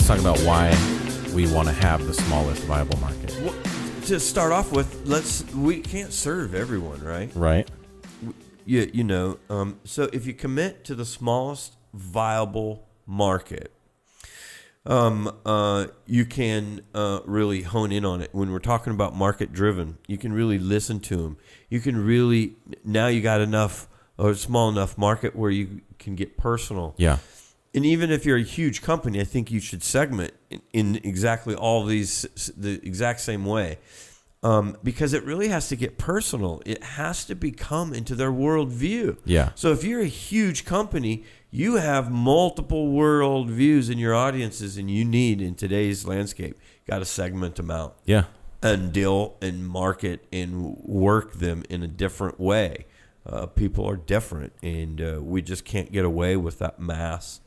let's talk about why we want to have the smallest viable market. Well, to start off with, we can't serve everyone, right? Right. So if you commit to the smallest viable market, you can really hone in on it. When we're talking about market driven, you can really listen to them. You can really, now you got enough or a small enough market where you can get personal. Yeah. And even if you're a huge company, I think you should segment in exactly all these the exact same way, because it really has to get personal. It has to become into their worldview. Yeah. So if you're a huge company, you have multiple world views in your audiences, and you need, in today's landscape, got to segment them out. Yeah. And deal and market and work them in a different way. People are different, and we just can't get away with that mass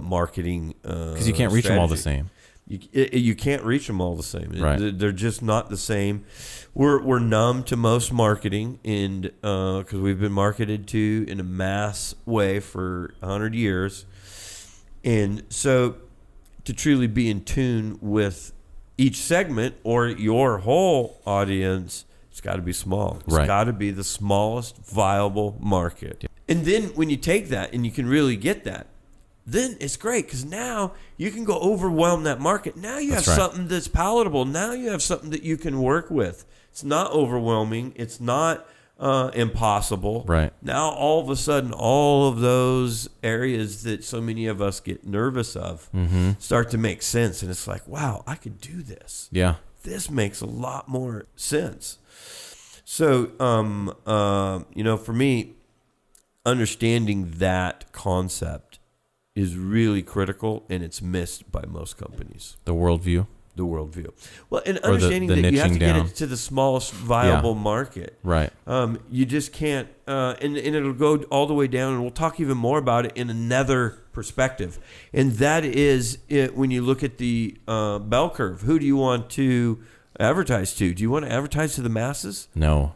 marketing because you can't reach them all the same. You can't reach them all the same. Right. They're just not the same. We're numb to most marketing, and because we've been marketed to in a mass way for 100 years, and so to truly be in tune with each segment or your whole audience, it's got to be small. It's got to be the smallest viable market. Yeah. And then when you take that and you can really get that, then it's great, because now you can go overwhelm that market. Now you have something that's palatable. Now you have something that you can work with. It's not overwhelming. It's not impossible. Right. Now all of a sudden, all of those areas that so many of us get nervous of start to make sense. And it's like, wow, I could do this. Yeah. This makes a lot more sense. So, for me, understanding that concept is really critical, and it's missed by most companies. The worldview. Well, and understanding that you have to get it to the smallest viable market. Right. You just can't, and it'll go all the way down, and we'll talk even more about it in another perspective. And that is it when you look at the bell curve. Who do you want to advertise to? Do you want to advertise to the masses? No.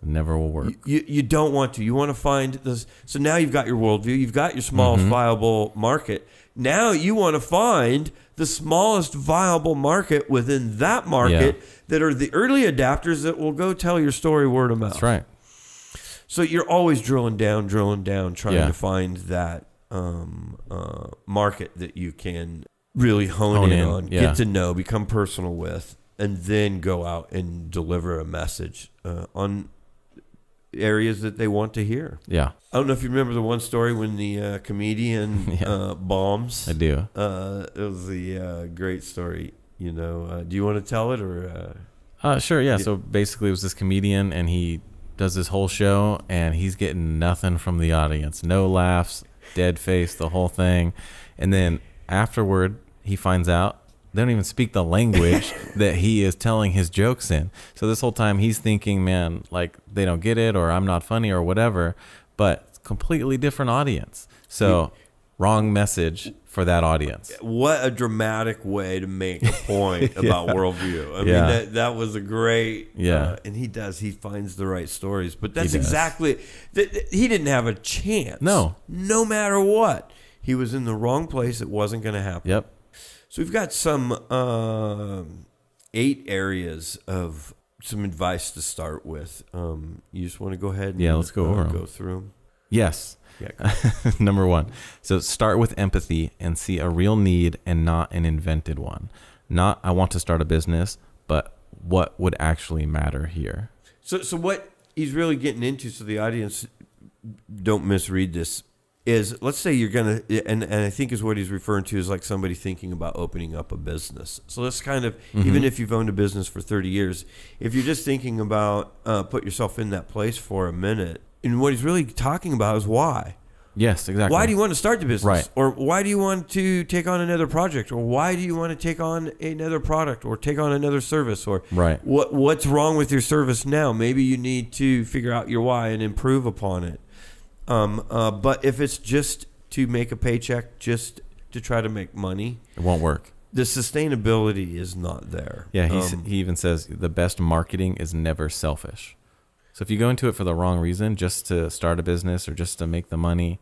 Never will work. You don't want to. You want to find this. So now you've got your worldview. You've got your smallest viable market. Now you want to find the smallest viable market within that market that are the early adapters that will go tell your story word of mouth. That's right. So you're always drilling down, trying to find that market that you can really hone in on, get to know, become personal with, and then go out and deliver a message on areas that they want to hear. Yeah. I don't know if you remember the one story when the comedian bombs. I do. It was the great story. Do you want to tell it or? Sure. Yeah. So basically, it was this comedian, and he does this whole show, and he's getting nothing from the audience. No laughs, dead face, the whole thing. And then afterward, he finds out they don't even speak the language that he is telling his jokes in. So this whole time he's thinking, man, like they don't get it, or I'm not funny, or whatever, but completely different audience. So wrong message for that audience. What a dramatic way to make a point about worldview. I mean, that was a great, and he finds the right stories, but that's exactly, he didn't have a chance. No matter what. He was in the wrong place. It wasn't going to happen. Yep. So we've got some 8 areas of some advice to start with. You just want to go ahead and let's go over them. Go through them? Yes. Yeah. Number 1. So start with empathy and see a real need and not an invented one. Not, I want to start a business, but what would actually matter here? So what he's really getting into, so the audience don't misread this, is let's say you're going to, and I think is what he's referring to is like somebody thinking about opening up a business. So let's kind of, even if you've owned a business for 30 years, if you're just thinking about, put yourself in that place for a minute. And what he's really talking about is why. Yes, exactly. Why do you want to start the business? Right. Or why do you want to take on another project? Or why do you want to take on another product or take on another service? Or what's wrong with your service now? Maybe you need to figure out your why and improve upon it. But if it's just to make a paycheck, just to try to make money, it won't work. The sustainability is not there. Yeah, he even says the best marketing is never selfish. So if you go into it for the wrong reason, just to start a business or just to make the money,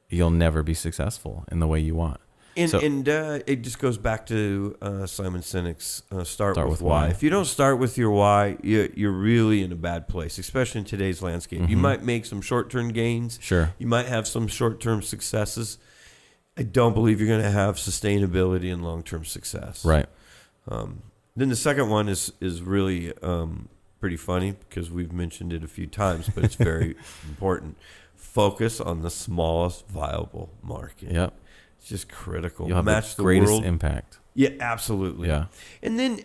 you'll never be successful in the way you want. And it just goes back to Simon Sinek's start with why. If you don't start with your why, you're really in a bad place, especially in today's landscape. You might make some short-term gains. Sure. You might have some short-term successes. I don't believe you're going to have sustainability and long-term success. Right. Then the second one is really pretty funny because we've mentioned it a few times, but it's very important. Focus on the smallest viable market. Yep. It's just critical. You'll have Match the greatest world. impact. Yeah, absolutely. Yeah. And then,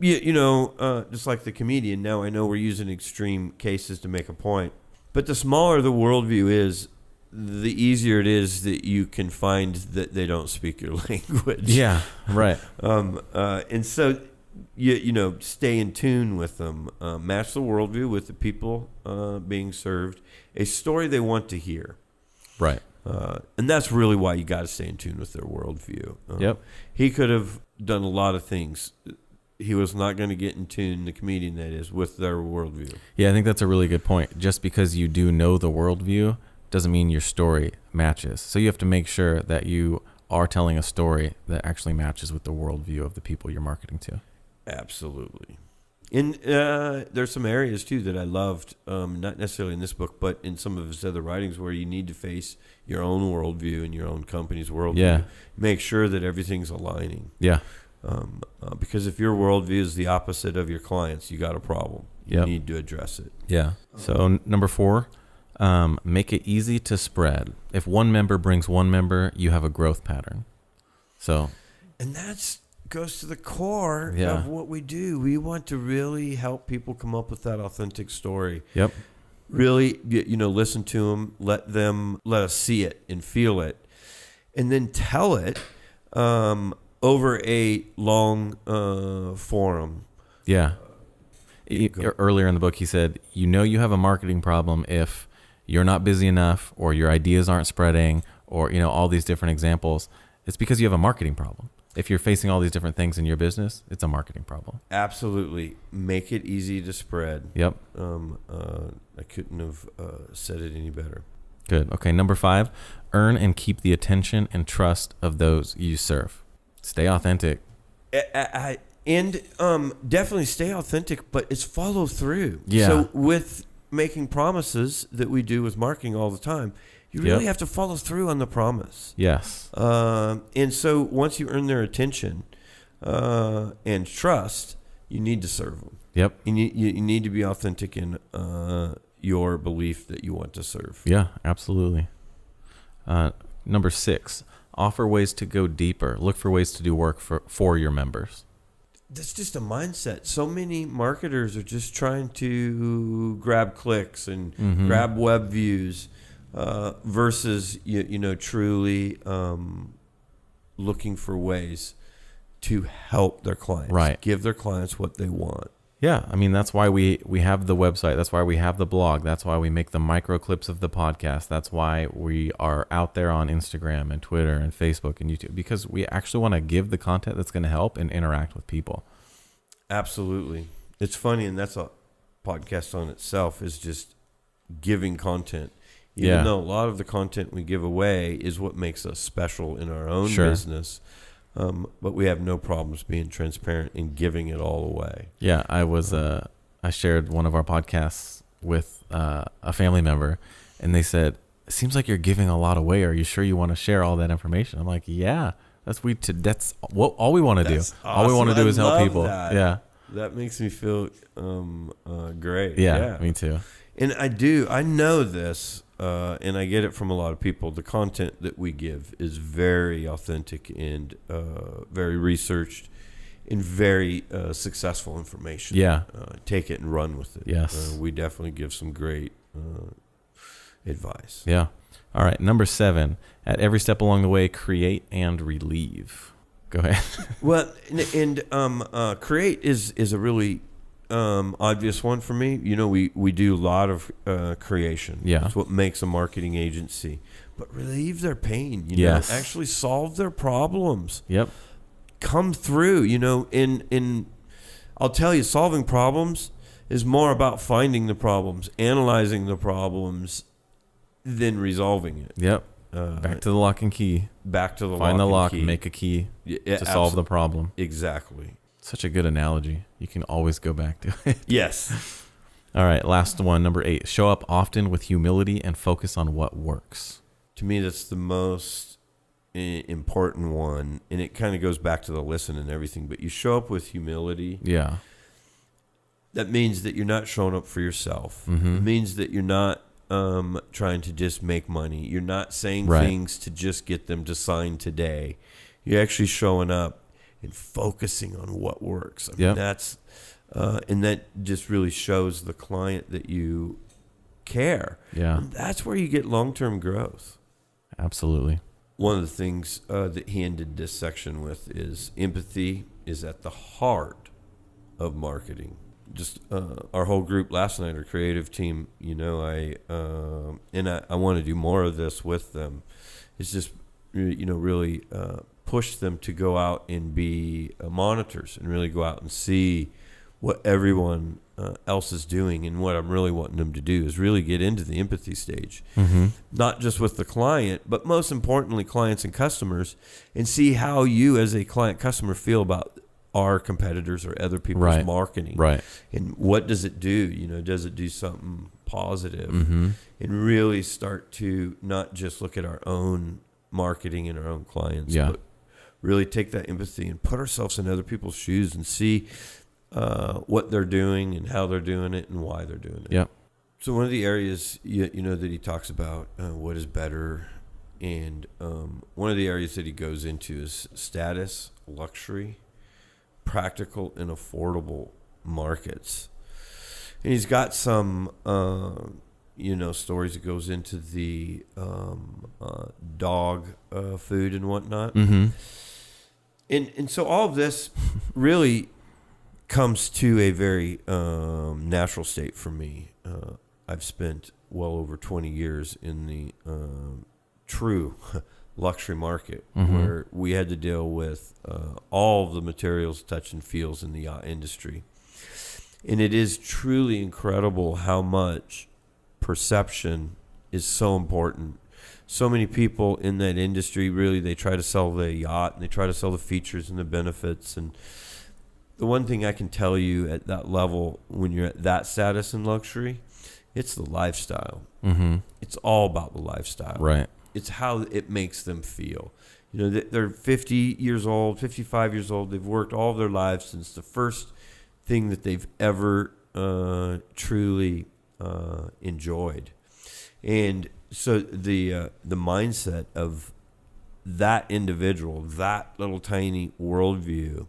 just like the comedian, now I know we're using extreme cases to make a point, but the smaller the worldview is, the easier it is that you can find that they don't speak your language. Yeah, right. And so, stay in tune with them. Match the worldview with the people being served. A story they want to hear. Right. And that's really why you got to stay in tune with their worldview. Yep. He could have done a lot of things. He was not going to get in tune, the comedian that is, with their worldview. Yeah, I think that's a really good point. Just because you do know the worldview doesn't mean your story matches. So you have to make sure that you are telling a story that actually matches with the worldview of the people you're marketing to. Absolutely. And there's some areas, too, that I loved, not necessarily in this book, but in some of his other writings where you need to face your own worldview and your own company's worldview. Yeah. Make sure that everything's aligning. Yeah. Because if your worldview is the opposite of your clients, you got a problem. You need to address it. Yeah. So number 4, make it easy to spread. If one member brings one member, you have a growth pattern. So, and that's goes to the core of what we do. We want to really help people come up with that authentic story. Yep. Really, listen to them, let us see it and feel it, and then tell it over a long forum. Yeah. Earlier in the book, he said, you have a marketing problem if you're not busy enough or your ideas aren't spreading or, all these different examples. It's because you have a marketing problem. If you're facing all these different things in your business, it's a marketing problem. Absolutely. Make it easy to spread. Yep. I couldn't have said it any better. Good. Okay, number 5, earn and keep the attention and trust of those you serve. Stay authentic. And definitely stay authentic, but it's follow through. Yeah. So with making promises that we do with marketing all the time, you really have to follow through on the promise. Yes. And so once you earn their attention and trust, you need to serve them. Yep. You need to be authentic in your belief that you want to serve. Yeah, absolutely. Number 6, offer ways to go deeper. Look for ways to do work for your members. That's just a mindset. So many marketers are just trying to grab clicks and grab web views versus, truly looking for ways to help their clients. Right. Give their clients what they want. Yeah, I mean, that's why we have the website. That's why we have the blog. That's why we make the micro clips of the podcast. That's why we are out there on Instagram and Twitter and Facebook and YouTube, because we actually want to give the content that's going to help and interact with people. Absolutely. It's funny, and that's a podcast on itself, is just giving content. Even though a lot of the content we give away is what makes us special in our own business. But we have no problems being transparent and giving it all away. Yeah, I shared one of our podcasts with a family member, and they said, "It seems like you're giving a lot away. Are you sure you want to share all that information?" I'm like, "Yeah, that's what all we want to do. Awesome. All we want to do is help people." That. Yeah, that makes me feel great. Yeah, me too. And I know this. And I get it from a lot of people. The content that we give is very authentic and very researched and very successful information. Yeah. Take it and run with it. Yes. We definitely give some great advice. Yeah. All right. Number 7, at every step along the way, create and relieve. Go ahead. Well, and create is a really obvious one for me. We do a lot of creation. Yeah. That's what makes a marketing agency. But relieve their pain, Yes. actually solve their problems. Yep. Come through, in I'll tell you, solving problems is more about finding the problems, analyzing the problems than resolving it. Yep. back to the lock and key. Back to the Find the lock, key. make a key Yeah, to solve the problem. Exactly. Such a good analogy. You can always go back to it. Yes. All right, last one, number 8. Show up often with humility and focus on what works. To me, that's the most important one, and it kind of goes back to the listen and everything, but you show up with humility. Yeah. That means that you're not showing up for yourself. Mm-hmm. It means that you're not trying to just make money. You're not saying things to just get them to sign today. You're actually showing up and focusing on what works. I mean, that's and that just really shows the client that you care. Yeah. And that's where you get long-term growth. Absolutely. One of the things that he ended this section with is empathy is at the heart of marketing. Just our whole group last night, our creative team, I want to do more of this with them. It's just, really push them to go out and be monitors and really go out and see what everyone else is doing. And what I'm really wanting them to do is really get into the empathy stage, not just with the client, but most importantly, clients and customers, and see how you as a client customer feel about our competitors or other people's marketing. Right. And what does it do? Does it do something positive? And really start to not just look at our own marketing and our own clients, but really take that empathy and put ourselves in other people's shoes and see what they're doing and how they're doing it and why they're doing it. Yep. So one of the areas, that he talks about what is better, and one of the areas that he goes into is status, luxury, practical and affordable markets. And he's got some stories that goes into the dog food and whatnot. And so all of this really comes to a very natural state for me. I've spent well over 20 years in the true luxury market, where we had to deal with all of the materials, touch and feels in the yacht industry. And it is truly incredible how much perception is so important. So many people in that industry, really, they try to sell the yacht and they try to sell the features and the benefits. And the one thing I can tell you at that level, when you're at that status in luxury, it's the lifestyle. It's all about the lifestyle. Right. It's how it makes them feel. They're 50 years old, 55 years old. They've worked all of their lives since the first thing that they've ever truly enjoyed. And so the mindset of that individual, that little tiny worldview,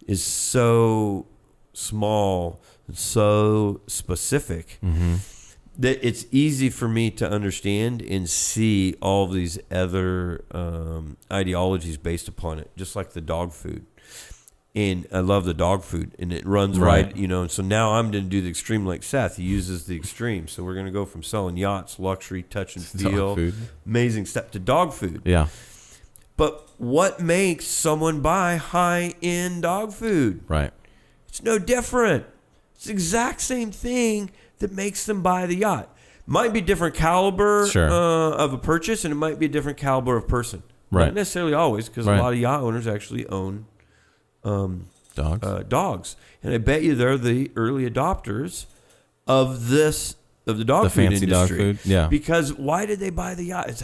is so small and so specific that it's easy for me to understand and see all of these other ideologies based upon it, just like the dog food. And I love the dog food, and it runs right. And so now I'm going to do the extreme like Seth. He uses the extreme. So we're going to go from selling yachts, luxury, touch and feel, amazing stuff, to dog food. Yeah. But what makes someone buy high-end dog food? Right. It's no different. It's the exact same thing that makes them buy the yacht. Might be different caliber of a purchase, and it might be a different caliber of person. Right. Not necessarily always, because a lot of yacht owners actually own dogs. And I bet you they're the early adopters of the dog food fancy industry. Dog food. Yeah. Because why did they buy the yacht? It's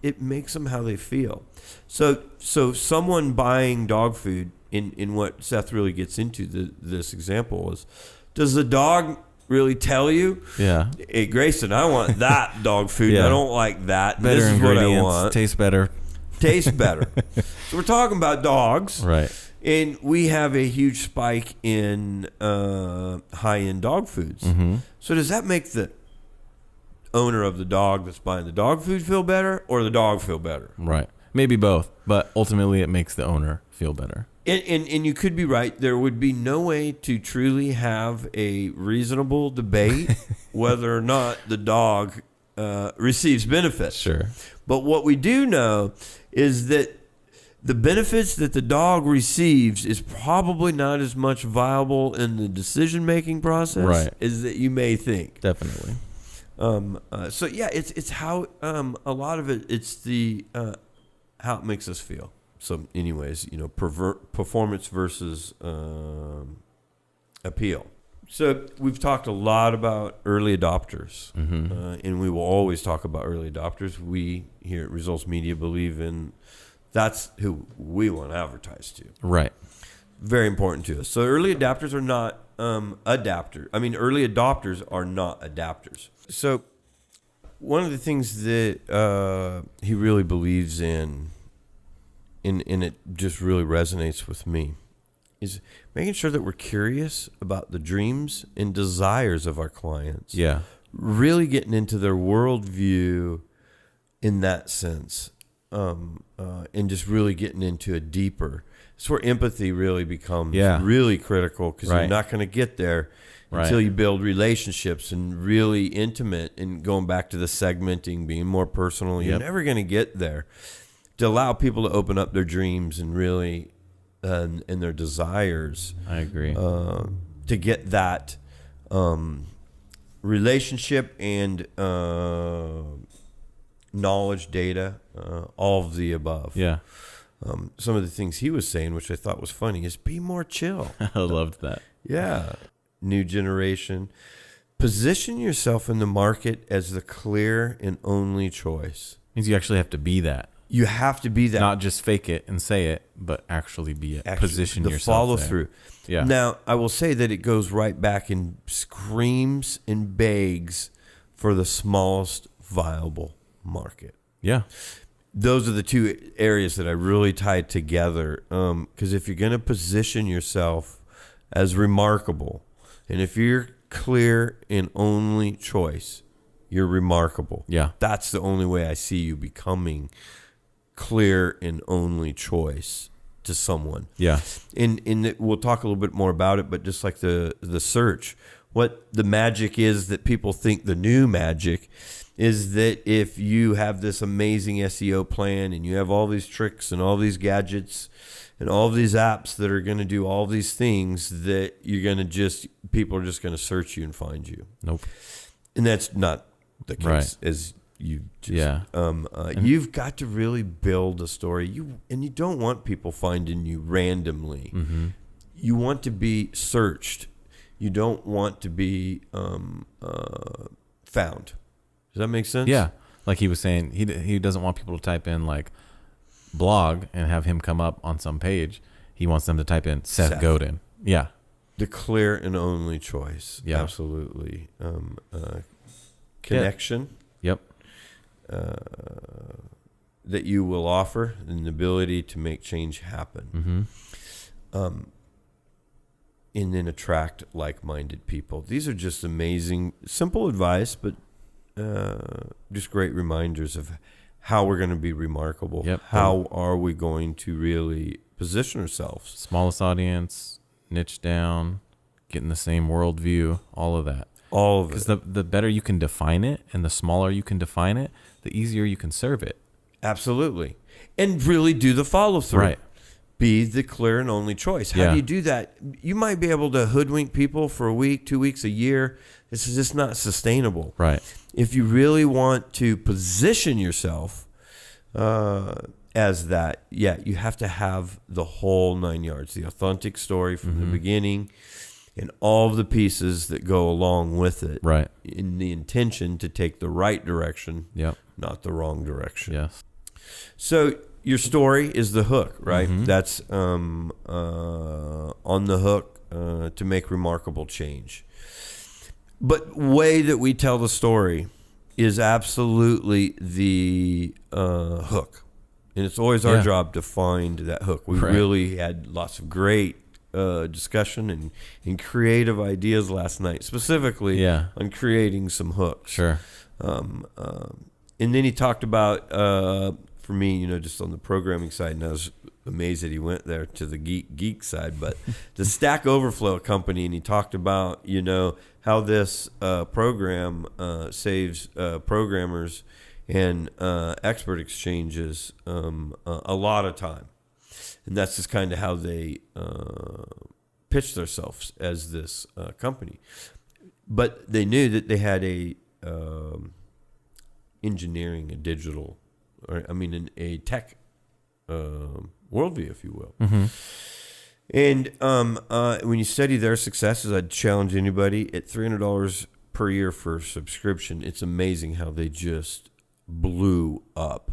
it makes them how they feel. So someone buying dog food, in what Seth really gets into this example is, does the dog really tell you, hey Grayson, I want that dog food. I don't like that. Better this is ingredients, what I want. Tastes better. So we're talking about dogs. Right. And we have a huge spike in high-end dog foods. So does that make the owner of the dog that's buying the dog food feel better, or the dog feel better? Right. Maybe both, but ultimately it makes the owner feel better. And you could be right. There would be no way to truly have a reasonable debate whether or not the dog receives benefits. Sure. But what we do know is that the benefits that the dog receives is probably not as much viable in the decision-making process as that you may think. Definitely. So yeah, it's how a lot of it's the how it makes us feel. So anyways, performance versus appeal. So we've talked a lot about early adopters, and we will always talk about early adopters. We here at Results Media believe in that's who we want to advertise to. Right. Very important to us. So early adapters are not adapters. I mean, early adopters are not adapters. So one of the things that he really believes in, and it just really resonates with me, is making sure that we're curious about the dreams and desires of our clients. Yeah. Really getting into their worldview in that sense, and just really getting into a deeper. It's where empathy really becomes really critical, because you're not going to get there until you build relationships and really intimate, and going back to the segmenting, being more personal. You're never going to get there. To allow people to open up their dreams and really and their desires. I agree. To get that relationship and knowledge, data, all of the above. Yeah. Some of the things he was saying, which I thought was funny, is be more chill. I loved that. Yeah. New generation. Position yourself in the market as the clear and only choice. Means you actually have to be that. You have to be that. Not just fake it and say it, but actually be it. Position yourself. The follow through. Yeah. Now, I will say that it goes right back and screams and begs for the smallest viable market. Yeah. Those are the two areas that I really tied together. Because if you're going to position yourself as remarkable, and if you're clear and only choice, you're remarkable. Yeah. That's the only way I see you becoming clear and only choice to someone. Yeah. And we'll talk a little bit more about it, but just like the search, what the magic is that people think the new magic is that if you have this amazing SEO plan and you have all these tricks and all these gadgets and all these apps that are going to do all these things, that you're going to people are just going to search you and find you. Nope. And that's not the case. Right. As you just, you've got to really build a story. You don't want people finding you randomly. Mm-hmm. You want to be searched. You don't want to be found. Does that make sense? Yeah. Like he was saying, he doesn't want people to type in like blog and have him come up on some page. He wants them to type in Seth Godin. Yeah. The clear and only choice. Yeah. Absolutely. Connection. Yep. That you will offer, and the ability to make change happen. Mm-hmm. And then attract like-minded people. These are just amazing, simple advice, but just great reminders of how we're going to be remarkable. Yep. How are we going to really position ourselves? Smallest audience, niche down, getting the same worldview, all of that. All of it. Because the better you can define it and the smaller you can define it, the easier you can serve it. Absolutely. And really do the follow-through. Right. Be the clear and only choice. How do you do that? You might be able to hoodwink people for a week, 2 weeks, a year. This is just not sustainable. Right. If you really want to position yourself as that, you have to have the whole 9 yards, the authentic story from the beginning, and all of the pieces that go along with it. Right. In the intention to take the right direction, Yep. not the wrong direction. Yes. So your story is the hook, right? Mm-hmm. That's on the hook to make remarkable change. But way that we tell the story is absolutely the hook. And it's always our job to find that hook. We really had lots of great discussion and creative ideas last night, specifically on creating some hooks. Sure. And then he talked about, for me, just on the programming side, and I was amazed that he went there to the geek side, but the Stack Overflow company, and he talked about, how this program saves programmers and expert exchanges a lot of time. And that's just kind of how they pitch themselves as this company. But they knew that they had a engineering, a digital, a tech worldview, if you will. Mm-hmm. And when you study their successes, I'd challenge anybody at $300 per year for subscription. It's amazing how they just blew up.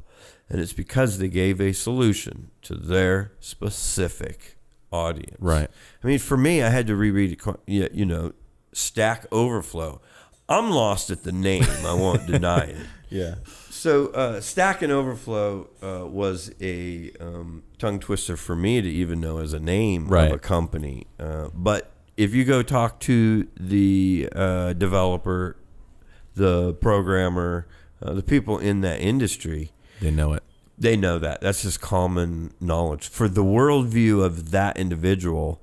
And it's because they gave a solution to their specific audience. Right. I mean, for me, I had to reread it, Stack Overflow. I'm lost at the name. I won't deny it. Yeah. So Stack and Overflow was a tongue twister for me to even know as a name of a company. But if you go talk to the developer, the programmer, the people in that industry, they know it. They know that. That's just common knowledge. For the worldview of that individual,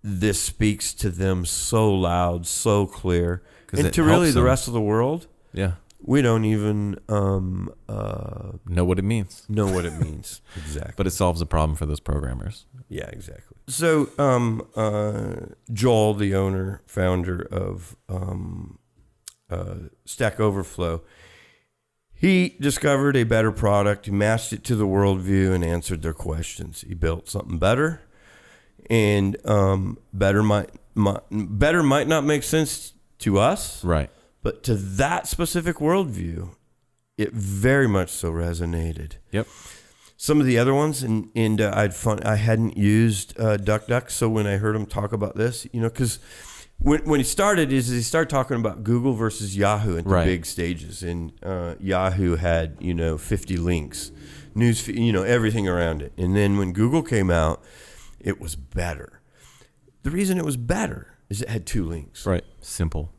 this speaks to them so loud, so clear. And to really the rest of the world, we don't even know what it means. Exactly. But it solves a problem for those programmers. Yeah, exactly. So Joel, the owner, founder of Stack Overflow, he discovered a better product. He matched it to the worldview and answered their questions. He built something better, and better might not make sense to us, right? But to that specific worldview, it very much so resonated. Yep. Some of the other ones, and I hadn't used DuckDuck, so when I heard him talk about this, because when he started, he started talking about Google versus Yahoo at the big stages, and Yahoo had 50 links, news, everything around it, and then when Google came out, it was better. The reason it was better is it had 2 links. Right. Simple,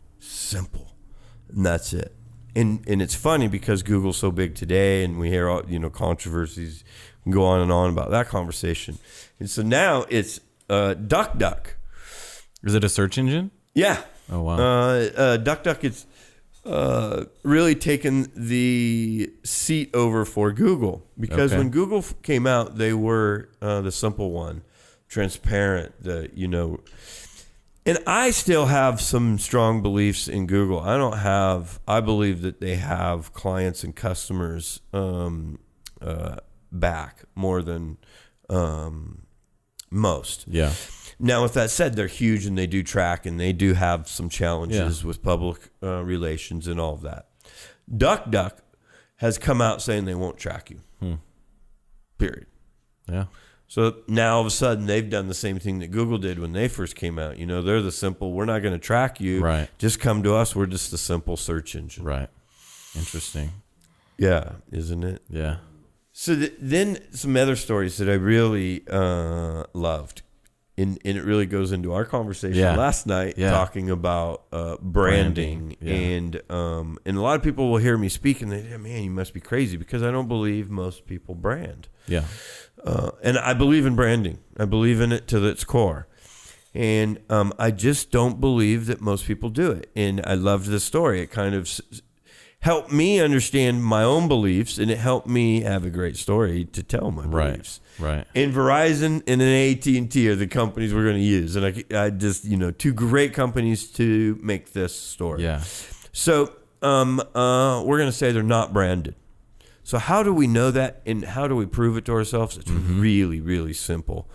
and that's it. And it's funny because Google's so big today, and we hear all controversies and go on and on about that conversation, and so now it's DuckDuck. Is it a search engine? Yeah. Oh, wow. DuckDuck, it's really taken the seat over for Google. Because when Google came out, they were the simple one, transparent, and I still have some strong beliefs in Google. I believe that they have clients and customers back more than most. Yeah. Now, with that said, they're huge and they do track and they do have some challenges with public relations and all of that. DuckDuck has come out saying they won't track you. Period. Yeah. So now all of a sudden they've done the same thing that Google did when they first came out. They're the simple, we're not going to track you. Right. Just come to us. We're just the simple search engine. Right. Interesting. Yeah, isn't it? Yeah. So then some other stories that I really loved. And it really goes into our conversation last night talking about branding. And a lot of people will hear me speak and they say, man, you must be crazy, because I don't believe most people brand. Yeah. And I believe in branding. I believe in it to its core. And I just don't believe that most people do it. And I loved this story. It kind of helped me understand my own beliefs, and it helped me have a great story to tell my beliefs. Right. And Verizon and an AT&T are the companies we're going to use. And I just, 2 great companies to make this story. Yeah. So we're going to say they're not branded. So how do we know that, and how do we prove it to ourselves? It's really, really simple.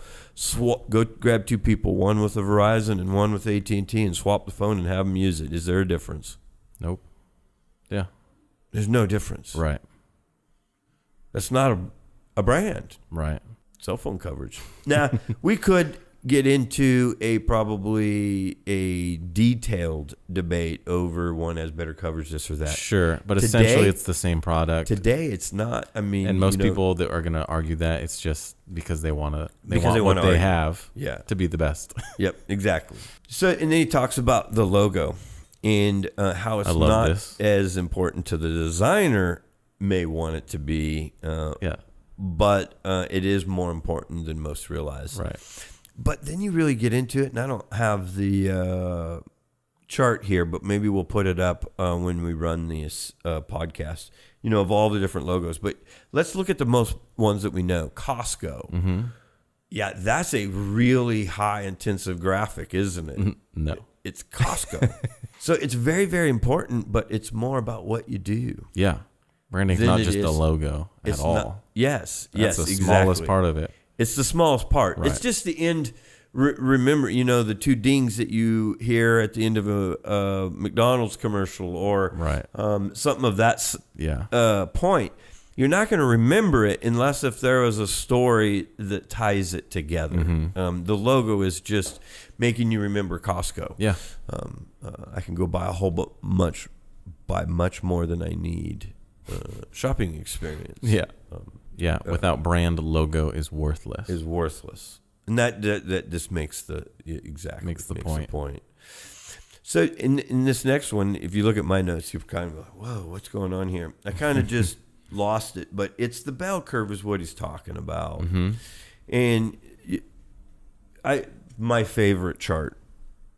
Go grab 2 people, one with a Verizon and one with AT&T, and swap the phone and have them use it. Is there a difference? Nope. Yeah. There's no difference. Right. That's not a brand. Right. Cell phone coverage. Now, we could get into probably a detailed debate over one has better coverage, this or that. Sure, but essentially it's the same product. Today it's not. I mean, and most people that are going to argue that, it's just because they want what they have to be the best. Yep, exactly. So, and then he talks about the logo and how it's not as important to the designer may want it to be. But it is more important than most realize. Right. But then you really get into it, and I don't have the chart here, but maybe we'll put it up when we run this podcast, of all the different logos. But let's look at the most ones that we know. Costco. Mm-hmm. Yeah, that's a really high intensive graphic, isn't it? No. it's Costco. So it's very, very important, but it's more about what you do. Yeah. Branding's Than not it just a is- logo at It's all. not, yes, That's yes, the exactly. smallest part of it. It's the smallest part. Right. It's just the end. Remember, the two dings that you hear at the end of a McDonald's commercial or Right. something of that point. You're not going to remember it unless if there was a story that ties it together. Mm-hmm. The logo is just making you remember Costco. Yeah. I can go buy much more than I need. Shopping experience. Yeah. Without brand, logo is worthless. And that just makes the point. So in this next one, if you look at my notes, you're kind of like, whoa, what's going on here? I kind of just lost it, but it's the bell curve is what he's talking about. Mm-hmm. And my favorite chart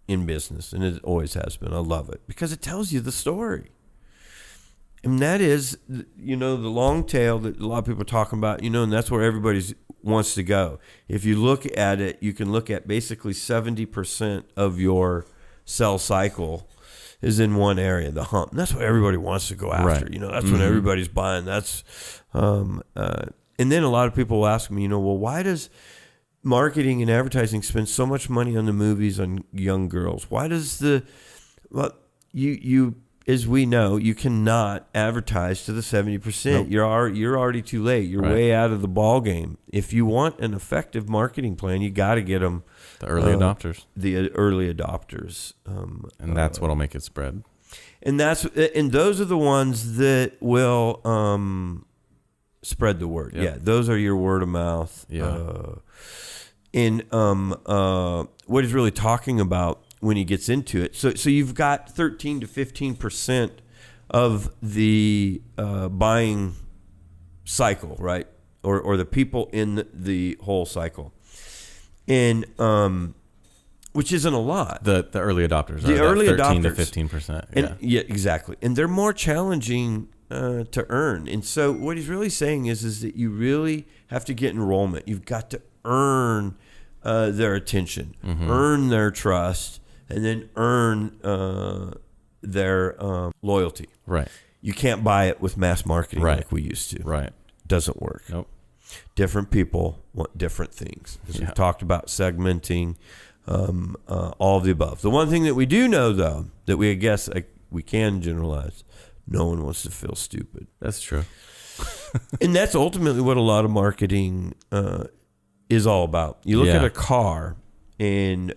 in business, and it always has been. I love it because it tells you the story. And that is, the long tail that a lot of people are talking about, and that's where everybody wants to go. If you look at it, you can look at basically 70% of your sell cycle is in one area, the hump. And that's what everybody wants to go after. Right. That's when everybody's buying. That's, and then a lot of people will ask me, well, why does marketing and advertising spend so much money on the movies on young girls? Why does as we know, you cannot advertise to the 70%. Nope. You're already too late. You're way out of the ball game. If you want an effective marketing plan, you got to get them the early adopters. The early adopters, and that's what'll make it spread. And those are the ones that will spread the word. Yep. Yeah, those are your word of mouth. Yeah. What he's really talking about when he gets into it. So you've got 13 to 15% of the buying cycle, right? Or the people in the whole cycle. And which isn't a lot. The early adopters. The early 13 adopters. to 15%. And, yeah, exactly. And they're more challenging to earn. And so what he's really saying is that you really have to get enrollment. You've got to earn their attention, earn their trust, and then earn their loyalty. Right. You can't buy it with mass marketing Right. like we used to. Right. Doesn't work. Nope. Different people want different things. As we've talked about segmenting, all of the above. The one thing that we do know, though, that we can generalize, no one wants to feel stupid. That's true. And that's ultimately what a lot of marketing is all about. You look at a car and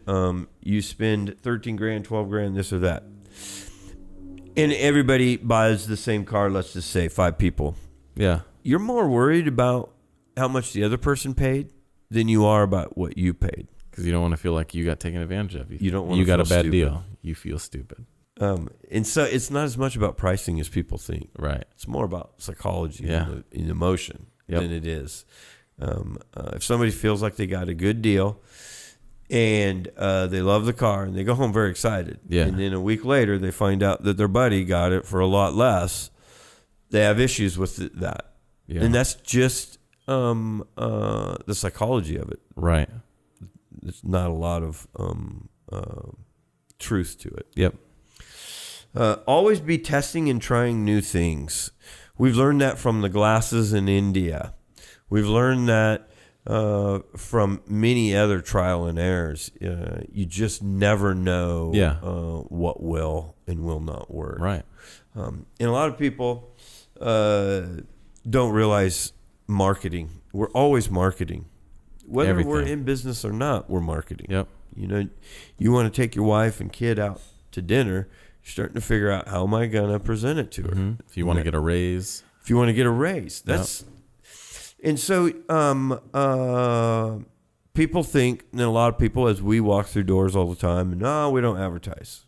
you spend 13 grand, 12 grand, this or that. And everybody buys the same car, let's just say 5 people. Yeah. You're more worried about how much the other person paid than you are about what you paid. Because you don't want to feel like you got taken advantage of. You don't want to You got feel a bad stupid. deal. You feel stupid. And so it's not as much about pricing as people think. Right. It's more about psychology Yeah. and emotion Yep. than it is. If somebody feels like they got a good deal and they love the car and they go home very excited, and then a week later they find out that their buddy got it for a lot less, they have issues with that. Yeah. And that's just the psychology of it. Right. There's not a lot of truth to it. Yep. Always be testing and trying new things. We've learned that from the glasses in India. We've learned that from many other trial and errors. You just never know what will and will not work. Right. And a lot of people don't realize marketing. We're always marketing. Whether we're Everything. in business or not, we're marketing. Yep. You want to take your wife and kid out to dinner, you're starting to figure out, how am I going to present it to her? Mm-hmm. If you want to get a raise. If you want to get a raise. And so people think, and a lot of people, as we walk through doors all the time, no, we don't advertise.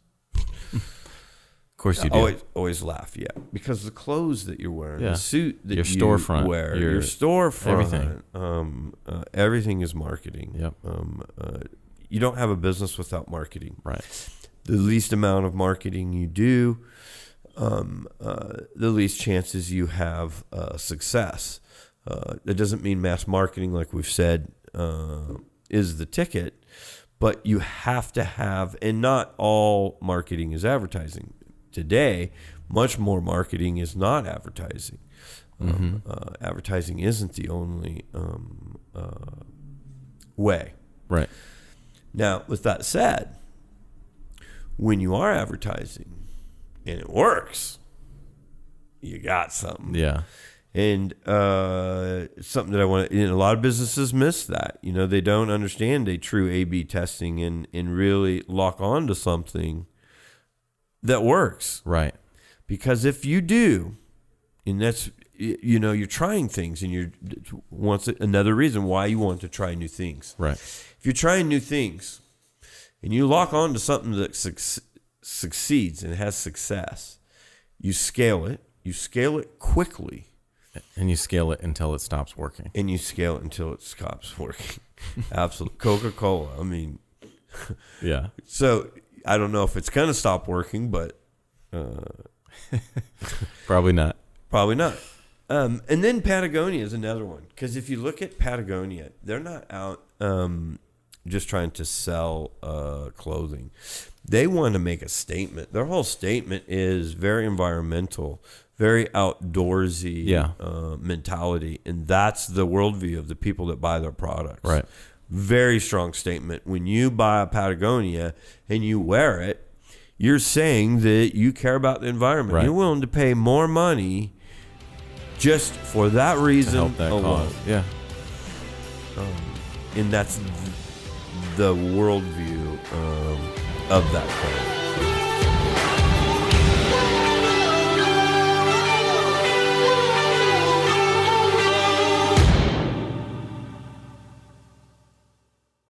Of course you do. Always laugh, because the clothes that you're wearing, the suit that your you storefront, wear, your storefront, everything. Everything is marketing. Yep. You don't have a business without marketing. Right. The least amount of marketing you do, the least chances you have success. That doesn't mean mass marketing, like we've said, is the ticket, But you have to have, and not all marketing is advertising. Today, much more marketing is not advertising. Advertising isn't the only way. Right. Now, with that said, when you are advertising and it works, you got something. Yeah. And something that I want to, a lot of businesses miss that. You know, they don't understand a true A/B testing and really lock on to something that works. Right. Because if you do, and that's, you know, you're trying things, and you're another reason why you want to try new things. Right. If you're trying new things and you lock on to something that succeeds and has success, you scale it. You scale it quickly. And you scale it until it stops working. And you scale it until it stops working. Absolutely. Coca-Cola. I mean, yeah. So I don't know if it's going to stop working, but probably not. Probably not. And then Patagonia is another one. Because if you look at Patagonia, they're not out just trying to sell clothing. They want to make a statement. Their whole statement is very environmental, very outdoorsy mentality. And that's the worldview of the people that buy their products. Right. Very strong statement. When you buy a Patagonia and you wear it, you're saying that you care about the environment. Right. You're willing to pay more money just for that reason to help that alone. cause. Yeah. And that's the worldview of that cause.